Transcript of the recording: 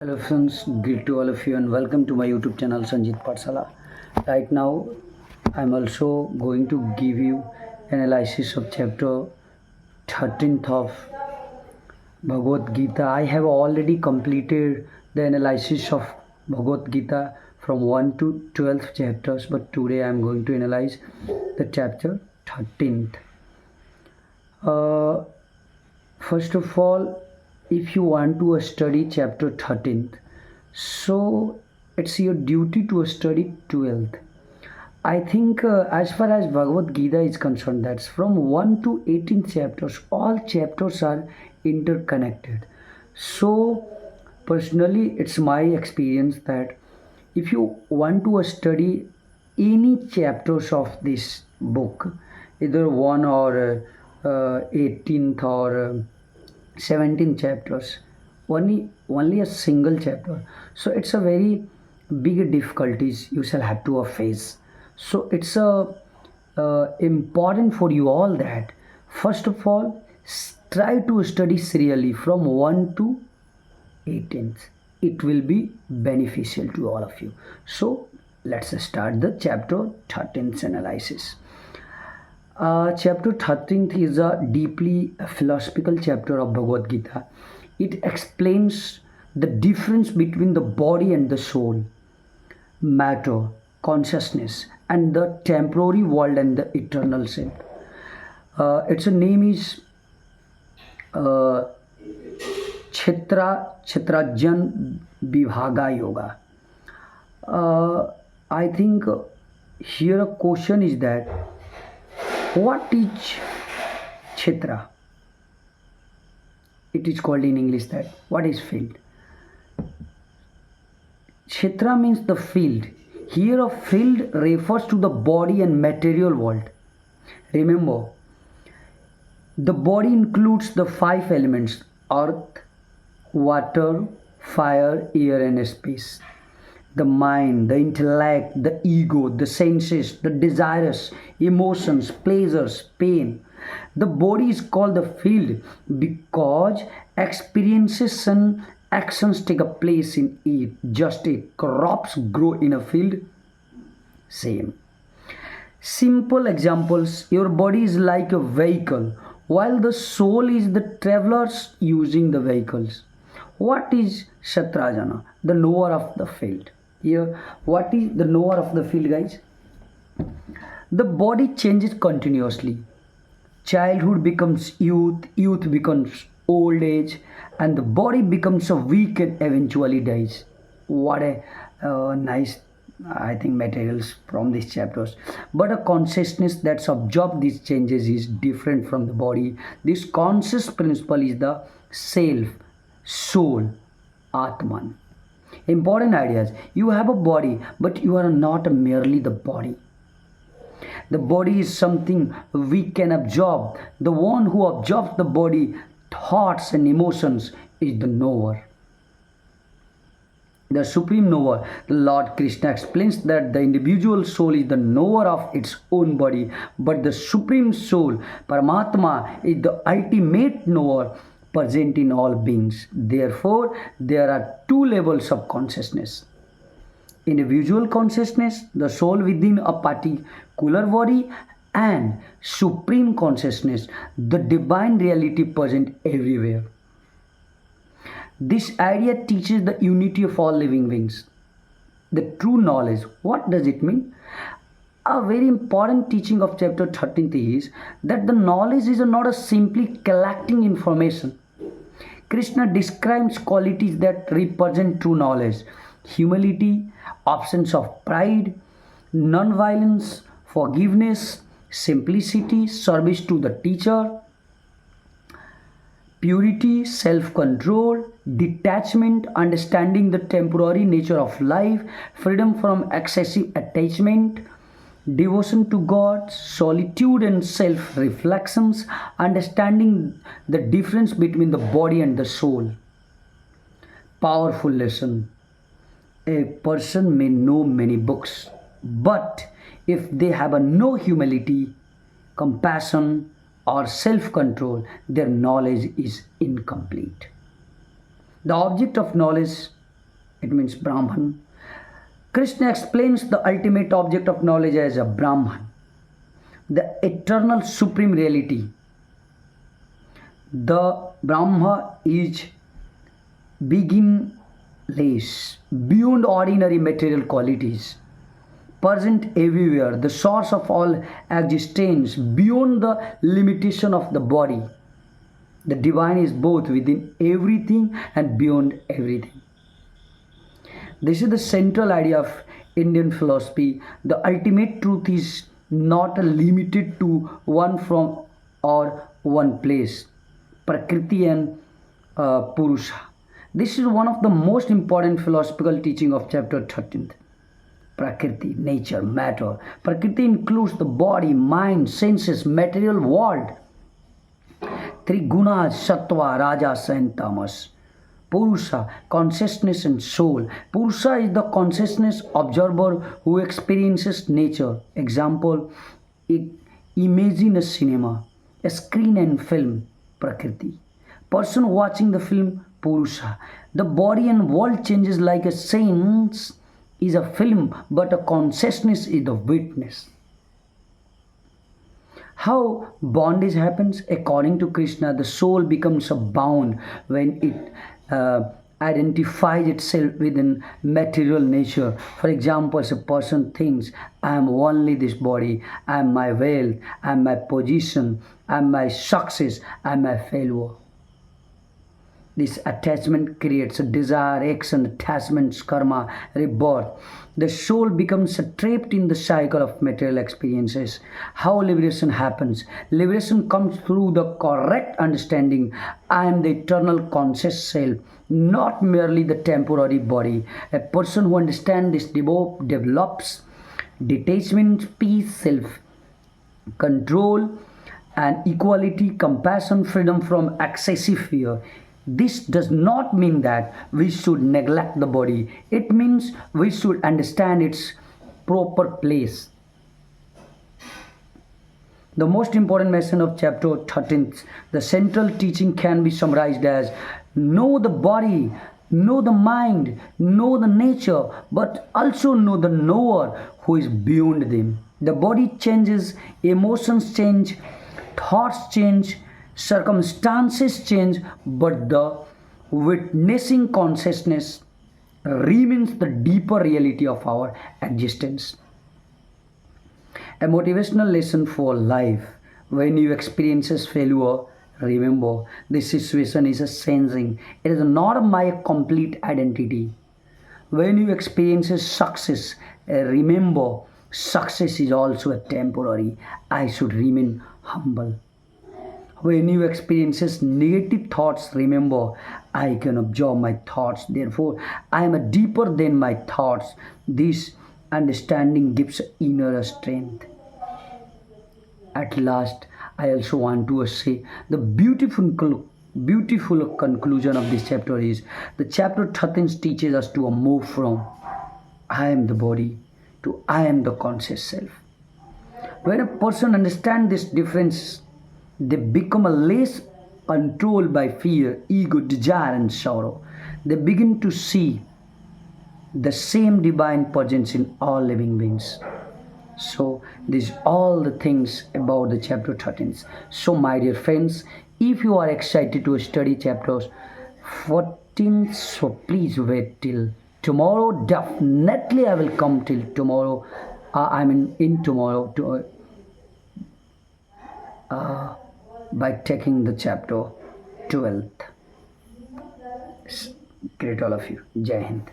Hello friends, greet to all of you and welcome to my YouTube channel Sanjeet Parsala. Right now, I'm also going to give you analysis of chapter 13th of Bhagavad Gita. I have already completed the analysis of Bhagavad Gita from 1 to 12th chapters, but today I'm going to analyze the chapter 13th. Uh, First of all, if you want to study chapter 13th, so it's your duty to study 12th. I think as far as Bhagavad Gita is concerned, that's from 1 to 18 chapters. All chapters are interconnected. So personally, it's my experience that if you want to study any chapters of this book, either one or 18th or 17 chapters, only a single chapter, so it's a very big difficulties you shall have to face. So it's a important for you all that first of all try to study serially from 1 to 18th. It will be beneficial to all of you. So let's start the chapter 13th analysis. Chapter 13th is a deeply philosophical chapter of Bhagavad Gita. It explains the difference between the body and the soul, matter, consciousness, and the temporary world and the eternal self. Its name is uh, Kshetrajan Vibhaga Yoga. I think here a question is that what is Kshetra? It is called in English that what is field? Kshetra means the field. Here a field refers to the body and material world. Remember, the body includes the five elements: earth, water, fire, air and space. The mind, the intellect, the ego, the senses, the desires, emotions, pleasures, pain. The body is called the field because experiences and actions take a place in it. Just as crops grow in a field, same. Simple examples: your body is like a vehicle, while the soul is the travelers using the vehicles. What is Shatrajana? The knower of the field. Here, what is the knower of the field, guys? The body changes continuously. Childhood becomes youth, youth becomes old age, and the body becomes a weak and eventually dies. What a nice, I think, materials from these chapters. But a consciousness that's absorbed these changes is different from the body. This conscious principle is the self, soul, Atman. Important ideas. You have a body, but you are not merely the body. The body is something we can absorb. The one who absorbs the body, thoughts, and emotions is the knower. The supreme knower, the Lord Krishna explains that the individual soul is the knower of its own body, but the supreme soul, Paramatma, is the ultimate knower present in all beings. Therefore, there are two levels of consciousness: individual consciousness, the soul within a particular body, and supreme consciousness, the divine reality present everywhere. This idea teaches the unity of all living beings. The true knowledge. What does it mean? A very important teaching of chapter 13 is that the knowledge is not a simply collecting information. Krishna describes qualities that represent true knowledge: humility, absence of pride, non-violence, forgiveness, simplicity, service to the teacher, purity, self-control, detachment, understanding the temporary nature of life, freedom from excessive attachment, devotion to God, solitude and self-reflections, understanding the difference between the body and the soul. Powerful lesson. A person may know many books, but if they have no humility, compassion, or self control, their knowledge is incomplete. The object of knowledge It means Brahman. Krishna explains the ultimate object of knowledge as a Brahman, the eternal supreme reality. The Brahma is beginless, beyond ordinary material qualities, present everywhere, the source of all existence, beyond the limitation of the body. The divine is both within everything and beyond everything. This is the central idea of Indian philosophy. The ultimate truth is not limited to one form or one place. Prakriti and Purusha. This is one of the most important philosophical teaching of chapter 13th. Prakriti, nature, matter. Prakriti includes the body, mind, senses, material world. Three gunas, sattva, rajas and tamas. Purusha, consciousness and soul. Purusha is the consciousness observer who experiences nature. Example, imagine a cinema, a screen and film, Prakriti. Person watching the film, Purusha. The body and world changes like a sense is a film, but a consciousness is the witness. How bondage happens? According to Krishna, the soul becomes a bound when it identifies itself within material nature. For example, a person thinks, I am only this body, I am my wealth, I am my position, I am my success, I am my failure. This attachment creates a desire, action, attachments, karma, rebirth. The soul becomes trapped in the cycle of material experiences. How liberation happens? Liberation comes through the correct understanding. I am the eternal conscious self, not merely the temporary body. A person who understands this develops detachment, peace, self-control, and equality, compassion, freedom from excessive fear. This does not mean that we should neglect the body. It means we should understand its proper place. The most important lesson of chapter 13, the central teaching can be summarized as know the body, know the mind, know the nature, but also know the knower who is beyond them. The body changes, emotions change, thoughts change, circumstances change, but the witnessing consciousness remains the deeper reality of our existence. A motivational lesson for life. When you experience failure, remember this situation is a sensing. It is not my complete identity. When you experience success, remember success is also a temporary. I should remain humble. When you experience negative thoughts, remember, I can observe my thoughts. Therefore, I am a deeper than my thoughts. This understanding gives inner strength. At last, I also want to say the beautiful conclusion of this chapter is the chapter 13 teaches us to move from I am the body to I am the conscious self. When a person understands this difference, they become a less controlled by fear, ego, desire, and sorrow. They begin to see the same divine presence in all living beings. So, these all the things about the chapter 13. So, my dear friends, if you are excited to study chapters 14, so please wait till tomorrow. Definitely, I will come till tomorrow. In tomorrow to. By taking the chapter 12th. Great all of you. Jai Hind.